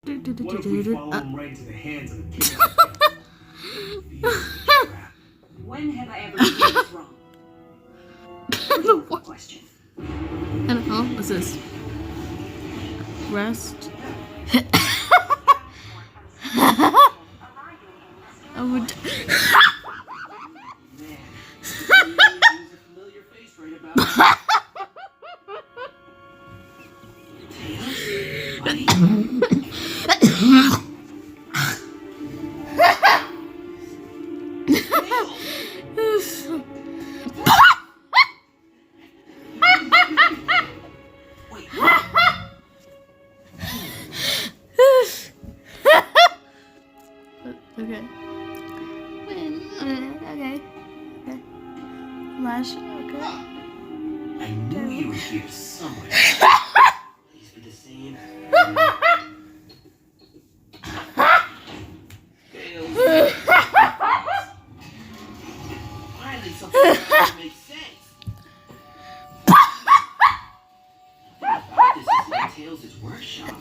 What if we follow him right into the hands of the king? When have I ever done this wrong? What? Question. I don't know. What's this? Rest. I would. Familiar face right about now. Okay. Okay. Okay. Lash. Okay. I knew he was here somewhere. Please be the same. Finally, something that makes sense. This is Tails' workshop.